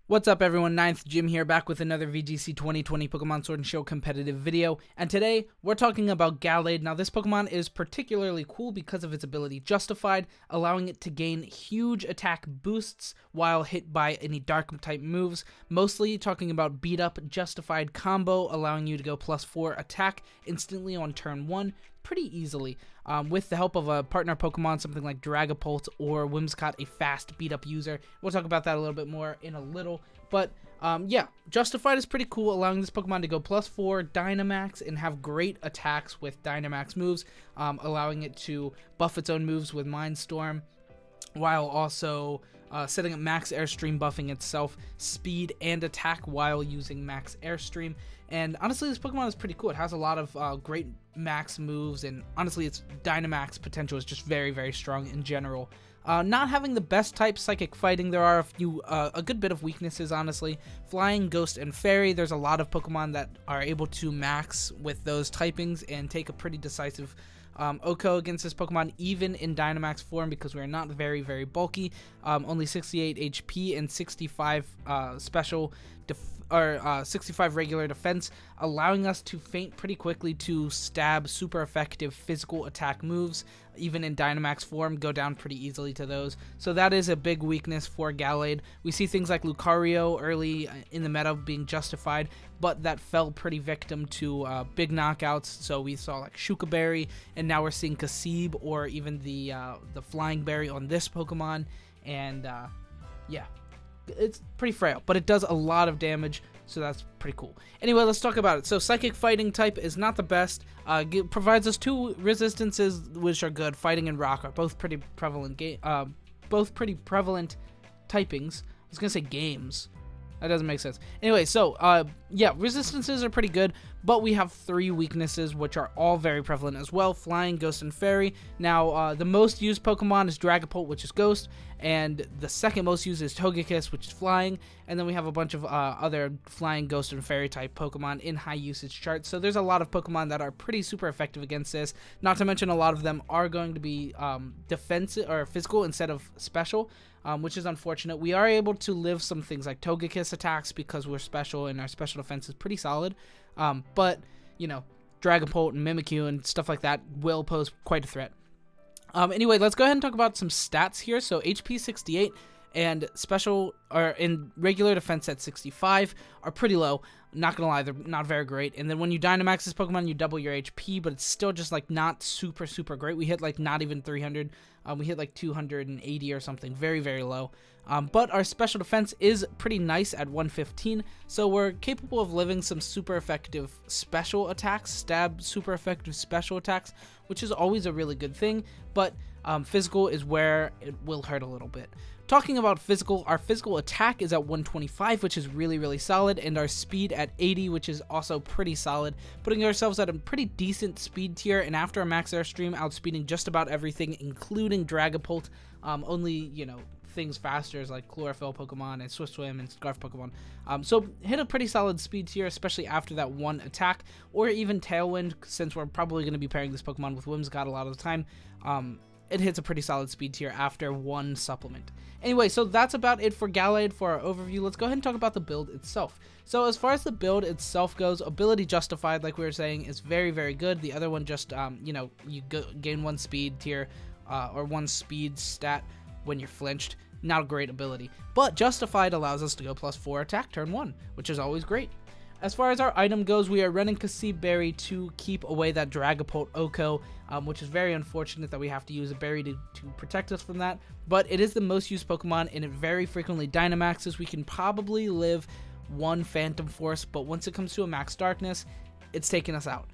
What's up everyone, 9th Jim here, back with another VGC 2020 Pokemon Sword and Shield competitive video, and today we're talking about Gallade. Now this Pokemon is particularly cool because of its ability Justified, allowing it to gain huge attack boosts while hit by any Dark type moves, mostly talking about Beat Up Justified combo, allowing you to go +4 attack instantly on turn 1, pretty easily, with the help of a partner Pokemon, something like Dragapult or Whimsicott, a fast beat-up user. We'll talk about that a little bit more in a little, but yeah, Justified is pretty cool, allowing this Pokemon to go +4 Dynamax and have great attacks with Dynamax moves, allowing it to buff its own moves with Mindstorm, while also setting up Max Airstream, buffing itself speed and attack while using Max Airstream. And honestly, this Pokemon is pretty cool. It has a lot of great max moves, and honestly, its Dynamax potential is just very, very strong in general. Not having the best type Psychic Fighting, there are a good bit of weaknesses, honestly. Flying, Ghost, and Fairy, there's a lot of Pokemon that are able to max with those typings and take a pretty decisive Oko against this Pokemon, even in Dynamax form, because we're not very, very bulky. Only 68 HP and 65 65 regular defense, allowing us to feint pretty quickly to stab super effective physical attack moves. Even in Dynamax form, go down pretty easily to those. So that is a big weakness for Gallade. We see things like Lucario early in the meta being justified, but that fell pretty victim to big knockouts. So we saw like Shuka Berry, and now we're seeing Kasib or even the Flying Berry on this Pokemon. And yeah, it's pretty frail, but it does a lot of damage, so that's pretty cool. Anyway, let's talk about it. So Psychic Fighting type is not the best. Provides us 2 resistances, which are good. Fighting and Rock are both pretty prevalent typings. I was gonna say games. That doesn't make sense. Anyway, so yeah, resistances are pretty good, but we have 3 weaknesses, which are all very prevalent as well: Flying, Ghost, and Fairy. Now, the most used Pokemon is Dragapult, which is Ghost, and the second most used is Togekiss, which is Flying, and then we have a bunch of other Flying, Ghost, and Fairy type Pokemon in high usage charts. So there's a lot of Pokemon that are pretty super effective against this. Not to mention, a lot of them are going to be defensive or physical instead of special, which is unfortunate. We are able to live some things like Togekiss attacks because we're special and our special defense is pretty solid. But, you know, Dragapult and Mimikyu and stuff like that will pose quite a threat. Anyway, let's go ahead and talk about some stats here. So HP 68 and special or in regular defense at 65 are pretty low. Not gonna lie, they're not very great. And then when you Dynamax this Pokemon, you double your HP, but it's still just like not super great. We hit like not even 300. We hit like 280 or something, very, very low. But our special defense is pretty nice at 115, so we're capable of living some super effective special attacks, super effective special attacks, which is always a really good thing. But physical is where it will hurt a little bit. Talking about physical, our physical attack is at 125, which is really, really solid, and our speed at 80, which is also pretty solid, putting ourselves at a pretty decent speed tier. And after a Max Airstream, outspeeding just about everything, including Dragapult. Only, you know, things faster is like Chlorophyll Pokemon and Swift Swim and Scarf Pokemon. So hit a pretty solid speed tier, especially after that one attack, or even Tailwind, since we're probably going to be pairing this Pokemon with Whimsicott a lot of the time. It hits a pretty solid speed tier after one supplement. Anyway, so that's about it for Gallade for our overview. Let's go ahead and talk about the build itself. So as far as the build itself goes, Ability Justified, like we were saying, is very, very good. The other one just, you know, you gain 1 speed tier or 1 speed stat when you're flinched. Not a great ability. But Justified allows us to go +4 attack turn 1, which is always great. As far as our item goes, we are running Kasib Berry to keep away that Dragapult Oko, which is very unfortunate that we have to use a berry to protect us from that. But it is the most used Pokemon, and it very frequently Dynamaxes. We can probably live 1 Phantom Force, but once it comes to a Max Darkness, it's taking us out.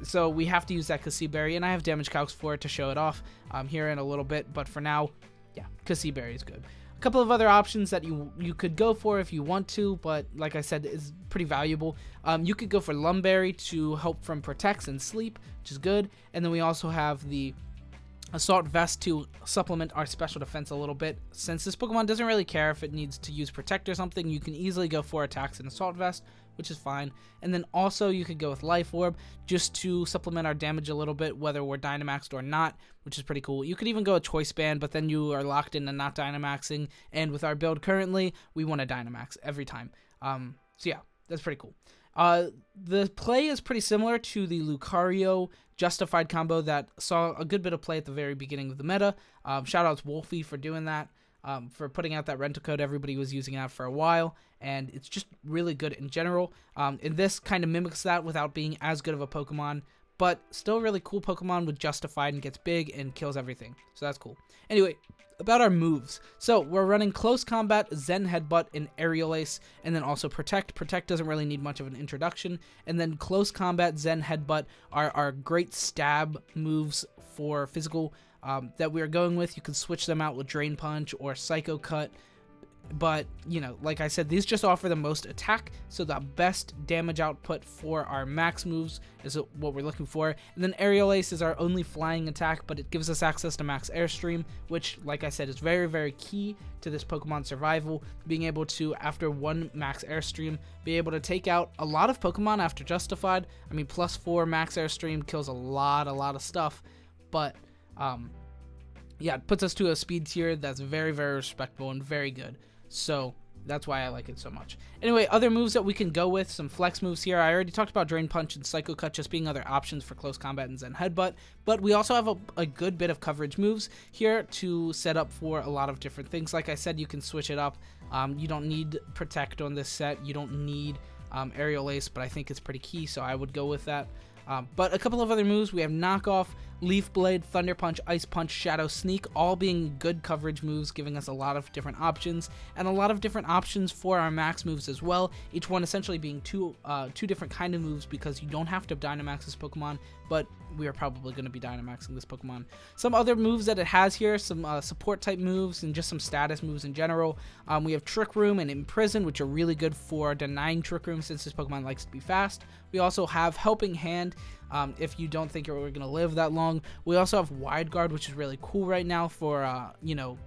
So we have to use that Kasib Berry, and I have Damage Calcs for it to show it off here in a little bit. But for now, yeah, Kasib Berry is good. A couple of other options that you could go for if you want to, but like I said, is pretty valuable. You could go for Lumberry to help from Protects and Sleep, which is good. And then we also have the Assault Vest to supplement our special defense a little bit. Since this Pokemon doesn't really care if it needs to use Protect or something, you can easily go 4 attacks in Assault Vest, which is fine. And then also you could go with Life Orb just to supplement our damage a little bit, whether we're Dynamaxed or not, which is pretty cool. You could even go with Choice Band, but then you are locked into not Dynamaxing, and with our build currently, we want to Dynamax every time. So yeah, that's pretty cool. The play is pretty similar to the Lucario Justified combo that saw a good bit of play at the very beginning of the meta. Shout out to Wolfie for doing that, for putting out that rental code. Everybody was using it for a while, and it's just really good in general. And this kind of mimics that without being as good of a Pokemon, but still really cool Pokemon with Justified and gets big and kills everything. So that's cool. Anyway, about our moves. So we're running Close Combat, Zen Headbutt, and Aerial Ace, and then also Protect. Protect doesn't really need much of an introduction. And then Close Combat, Zen Headbutt are our great stab moves for physical that we are going with. You can switch them out with Drain Punch or Psycho Cut. But, you know, like I said, these just offer the most attack, so the best damage output for our max moves is what we're looking for. And then Aerial Ace is our only flying attack, but it gives us access to max Airstream, which, like I said, is very, very key to this Pokemon survival. Being able to, after one max Airstream, be able to take out a lot of Pokemon after Justified. I mean, +4 max Airstream kills a lot of stuff, but, yeah, it puts us to a speed tier that's very, very respectable and very good. So that's why I like it so much. Anyway, other moves that we can go with, some flex moves here. I already talked about Drain Punch and Psycho Cut just being other options for Close Combat and Zen Headbutt, but we also have a good bit of coverage moves here to set up for a lot of different things. Like I said, you can switch it up. You don't need Protect on this set. You don't need Aerial Ace, but I think it's pretty key, so I would go with that. But a couple of other moves, we have Knock Off, Leaf Blade, Thunder Punch, Ice Punch, Shadow Sneak, all being good coverage moves, giving us a lot of different options, and a lot of different options for our max moves as well, each one essentially being two different kind of moves, because you don't have to Dynamax this Pokemon, but we are probably going to be Dynamaxing this Pokemon. Some other moves that it has here, some support type moves, and just some status moves in general. We have Trick Room and Imprison, which are really good for denying Trick Room since this Pokemon likes to be fast. We also have Helping Hand, if you don't think you're going to live that long. We also have Wide Guard, which is really cool right now for, you know,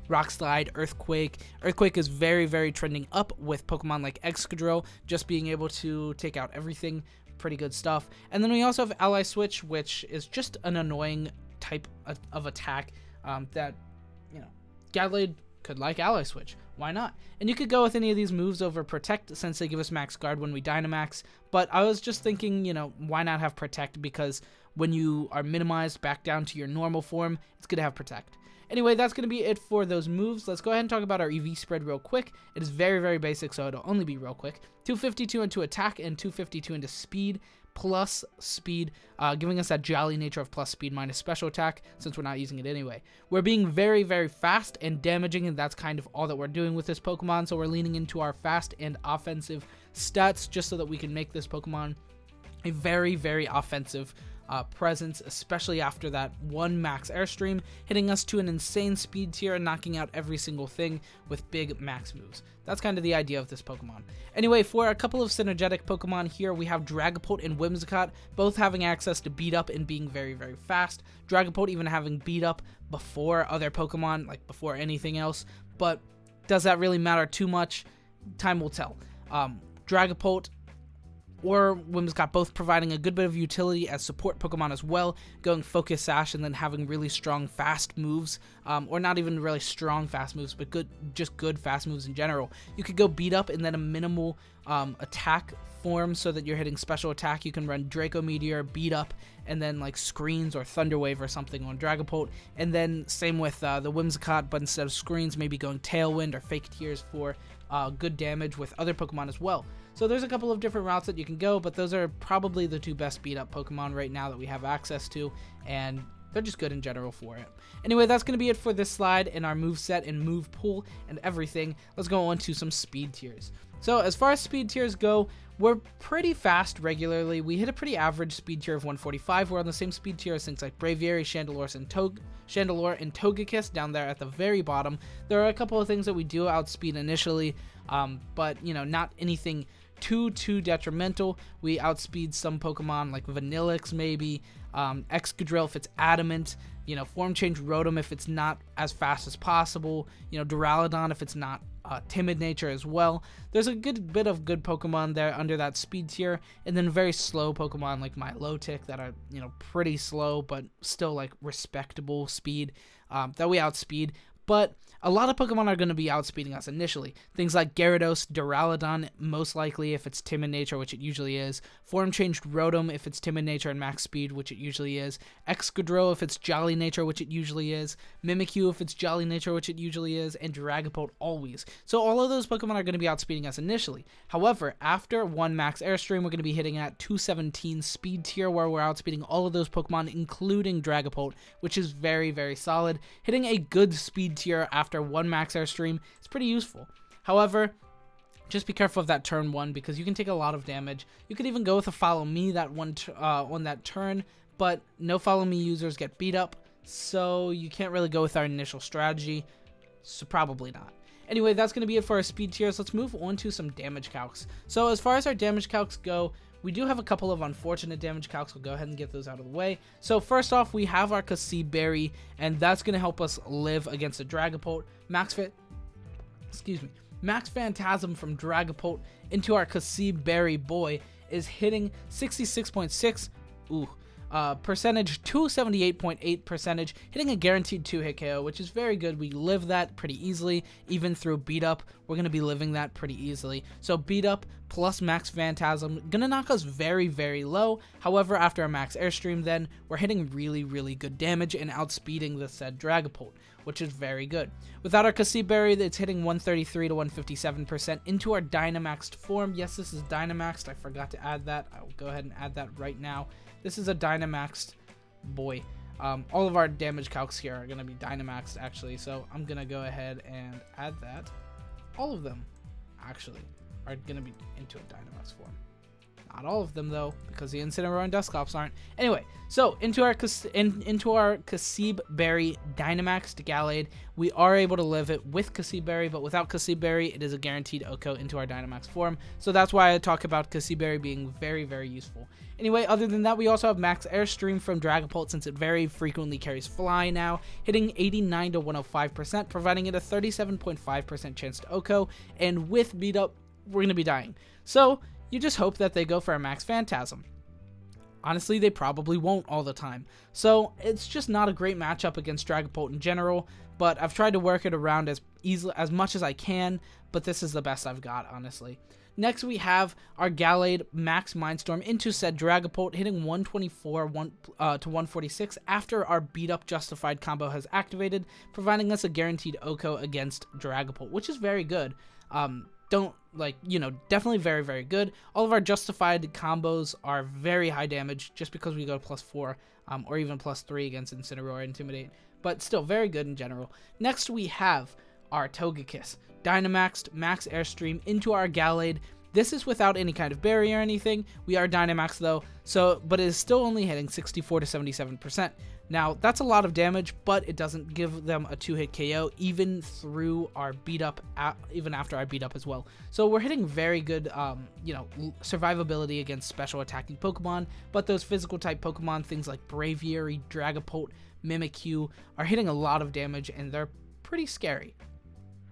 Rock Slide, Earthquake. Earthquake is very, very trending up with Pokemon like Excadrill, just being able to take out everything. Pretty good stuff. And then we also have Ally Switch, which is just an annoying type of attack that, you know, Gallade could like Ally Switch. Why not? And you could go with any of these moves over Protect since they give us Max Guard when we Dynamax. But I was just thinking, you know, why not have Protect? Because when you are minimized back down to your normal form, it's going to have Protect. Anyway, that's going to be it for those moves. Let's go ahead and talk about our EV spread real quick. It is very, very basic, so it'll only be real quick. 252 into attack and 252 into speed, plus speed, giving us that jolly nature of plus speed minus special attack, since we're not using it anyway. We're being very, very fast and damaging, and that's kind of all that we're doing with this Pokemon, so we're leaning into our fast and offensive stats just so that we can make this Pokemon a very, very offensive presence, especially after that one max Airstream, hitting us to an insane speed tier and knocking out every single thing with big max moves. That's kind of the idea of this Pokemon. Anyway, for a couple of synergetic Pokemon here, we have Dragapult and Whimsicott, both having access to Beat Up and being very, very fast. Dragapult even having Beat Up before other Pokemon, like before anything else, but does that really matter too much? Time will tell. Dragapult or Whimsicott both providing a good bit of utility as support Pokemon as well, going Focus Sash and then having really strong fast moves, or not even really strong fast moves, but just good fast moves in general. You could go Beat Up and then a minimal attack form so that you're hitting special attack. You can run Draco Meteor, Beat Up, and then like Screens or Thunder Wave or something on Dragapult, and then same with the Whimsicott, but instead of Screens, maybe going Tailwind or Fake Tears for good damage with other Pokemon as well. So there's a couple of different routes that you can go, but those are probably the two best beat up Pokemon right now that we have access to, and they're just good in general for it. Anyway, that's going to be it for this slide and our move set and move pool and everything. Let's go on to some speed tiers. So as far as speed tiers go, we're pretty fast regularly. We hit a pretty average speed tier of 145. We're on the same speed tier as things like Braviary, Chandelure, and Togekiss down there at the very bottom. There are a couple of things that we do outspeed initially, but, you know, not anything too detrimental. We outspeed some Pokemon like Vanillix maybe, Excadrill if it's adamant, you know, Form Change Rotom if it's not as fast as possible, you know, Duraludon if it's not timid nature as well. There's a good bit of good Pokemon there under that speed tier, and then very slow Pokemon like Milotic that are, you know, pretty slow but still like respectable speed that we outspeed. But a lot of Pokemon are going to be outspeeding us initially. Things like Gyarados, Duraludon, most likely if it's timid nature, which it usually is. Form Changed Rotom if it's timid nature and max speed, which it usually is. Excadrill if it's jolly nature, which it usually is. Mimikyu if it's jolly nature, which it usually is. And Dragapult always. So all of those Pokemon are going to be outspeeding us initially. However, after 1 max airstream, we're going to be hitting at 217 speed tier, where we're outspeeding all of those Pokemon, including Dragapult, which is very, very solid. Hitting a good speed tier after 1 max airstream is pretty useful. However, just be careful of that turn 1 because you can take a lot of damage. You could even go with a Follow Me that on that turn, but no Follow Me users get beat up, so you can't really go with our initial strategy, so probably not. Anyway, that's going to be it for our speed tiers. Let's move on to some damage calcs. So as far as our damage calcs go, we do have a couple of unfortunate damage calcs. We'll go ahead and get those out of the way. So first off, we have our Cassie Berry, and that's going to help us live against a Dragapult. Max Phantasm from Dragapult into our Cassie Berry boy is hitting 66.6. Percentage 278.8 percentage, hitting a guaranteed 2-hit KO, which is very good. We live that pretty easily. Even through beat up, we're going to be living that pretty easily. So beat up plus max Phantasm gonna knock us very, very low. However, after a max airstream, then we're hitting really, really good damage and outspeeding the said Dragapult, which is very good. Without our Cassie Berry, it's hitting 133 to 157% into our Dynamaxed form. Yes, this is Dynamaxed. I forgot to add that. I will go ahead and add that right now. This is a Dynamaxed boy. All of our damage calcs here are going to be Dynamaxed, actually, so I'm going to go ahead and add that. All of them, actually, are going to be into a Dynamax form. Not all of them, though, because the Incineroar and Dusclops aren't. Anyway, so into our Cassie Berry Dynamaxed Gallade, we are able to live it with Cassie Berry, but without Cassie Berry, it is a guaranteed OHKO into our Dynamax form. So that's why I talk about Cassie Berry being very, very useful. Anyway, other than that, we also have Max Airstream from Dragapult, since it very frequently carries Fly now, hitting 89 to 105%, providing it a 37.5% chance to OHKO, and with beat up, we're going to be dying. So you just hope that they go for a Max Phantasm. Honestly, they probably won't all the time. So it's just not a great matchup against Dragapult in general, but I've tried to work it around as much as I can, but this is the best I've got, honestly. Next, we have our Gallade Max Mindstorm into said Dragapult, hitting 124 to 146 after our beat up Justified combo has activated, providing us a guaranteed OHKO against Dragapult, which is very good. Definitely very, very good. All of our Justified combos are very high damage just because we go +4 or even +3 against Incineroar Intimidate, but still very good in general. Next, we have our Togekiss Dynamaxed Max Airstream into our Gallade. This is without any kind of berry or anything. We are Dynamax though, but it is still only hitting 64 to 77%. Now, that's a lot of damage, but it doesn't give them a 2-hit KO even through our beat up, even after our beat up as well. So we're hitting very good, survivability against special attacking Pokemon, but those physical type Pokemon, things like Braviary, Dragapult, Mimikyu, are hitting a lot of damage, and they're pretty scary.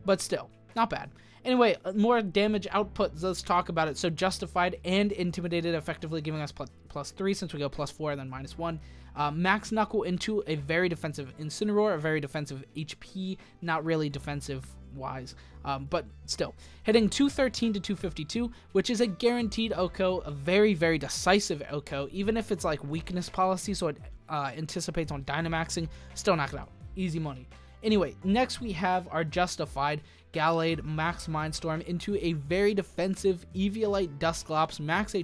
But still, not bad. Anyway, more damage output, let's talk about it. So Justified and Intimidated, effectively giving us +3 since we go +4 and then -1. Max Knuckle into a very defensive Incineroar, a very defensive HP, not really defensive wise, but still. Hitting 213 to 252, which is a guaranteed OHKO, a very, very decisive OHKO, even if it's like weakness policy, so it anticipates on Dynamaxing, still knock it out. Easy money. Anyway, next we have our Justified Gallade Max Mindstorm into a very defensive Eviolite Dusclops, max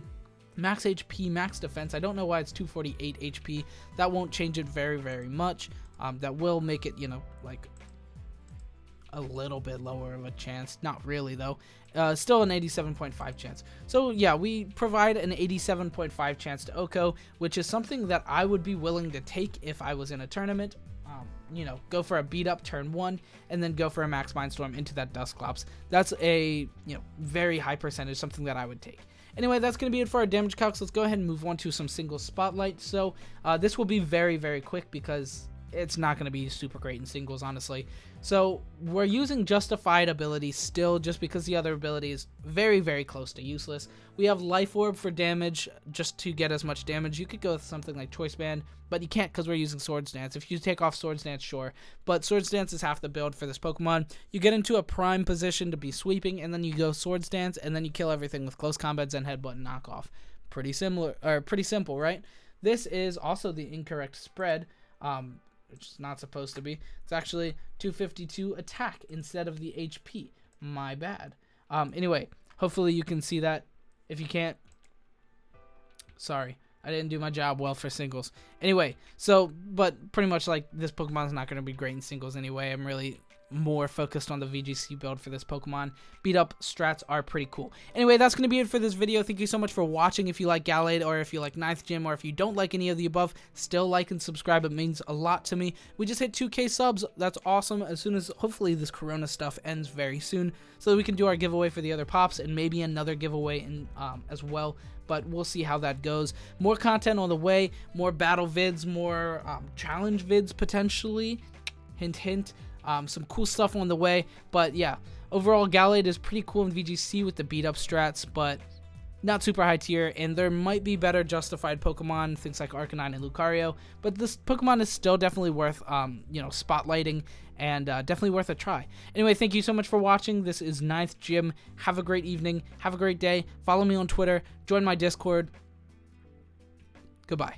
HP, max defense. I don't know why it's 248 HP. That won't change it very, very much. That will make it, a little bit lower of a chance. Not really, though. Still an 87.5 chance. So, yeah, we provide an 87.5 chance to OHKO, which is something that I would be willing to take if I was in a tournament. go for a beat up turn 1 and then go for a max Mindstorm into that Dusclops. That's a, very high percentage, something that I would take. Anyway, that's going to be it for our damage calcs. Let's go ahead and move on to some single spotlight. So this will be very, very quick because it's not going to be super great in singles, honestly. So we're using Justified ability still, just because the other ability is very, very close to useless. We have Life Orb for damage, just to get as much damage. You could go with something like Choice Band, but you can't because we're using Swords Dance. If you take off Swords Dance, sure, but Swords Dance is half the build for this Pokemon. You get into a prime position to be sweeping, and then you go Swords Dance, and then you kill everything with Close Combat, Zen Headbutt, and Knockoff. Pretty simple, right? This is also the incorrect spread, which is not supposed to be. It's actually 252 attack instead of the HP. My bad. Anyway, hopefully you can see that. If you can't, sorry, I didn't do my job well for singles. Anyway, but pretty much like this Pokemon's not going to be great in singles anyway. I'm really more focused on the VGC build for this Pokemon. Beat up strats are pretty cool. Anyway, that's going to be it for this video. Thank you so much for watching. If you like Gallade, or if you like Ninth Gym, or if you don't like any of the above, still like and subscribe. It means a lot to me. We just hit 2K subs. That's awesome. As soon as hopefully this Corona stuff ends very soon, so that we can do our giveaway for the other pops and maybe another giveaway in as well. But we'll see how that goes. More content on the way, more battle vids, more challenge vids potentially. Hint, hint. Some cool stuff on the way. But yeah, overall, Gallade is pretty cool in VGC with the beat up strats, but not super high tier. And there might be better justified Pokemon, things like Arcanine and Lucario. But this Pokemon is still definitely worth, spotlighting, and definitely worth a try. Anyway, thank you so much for watching. This is Ninth Gym. Have a great evening. Have a great day. Follow me on Twitter. Join my Discord. Goodbye.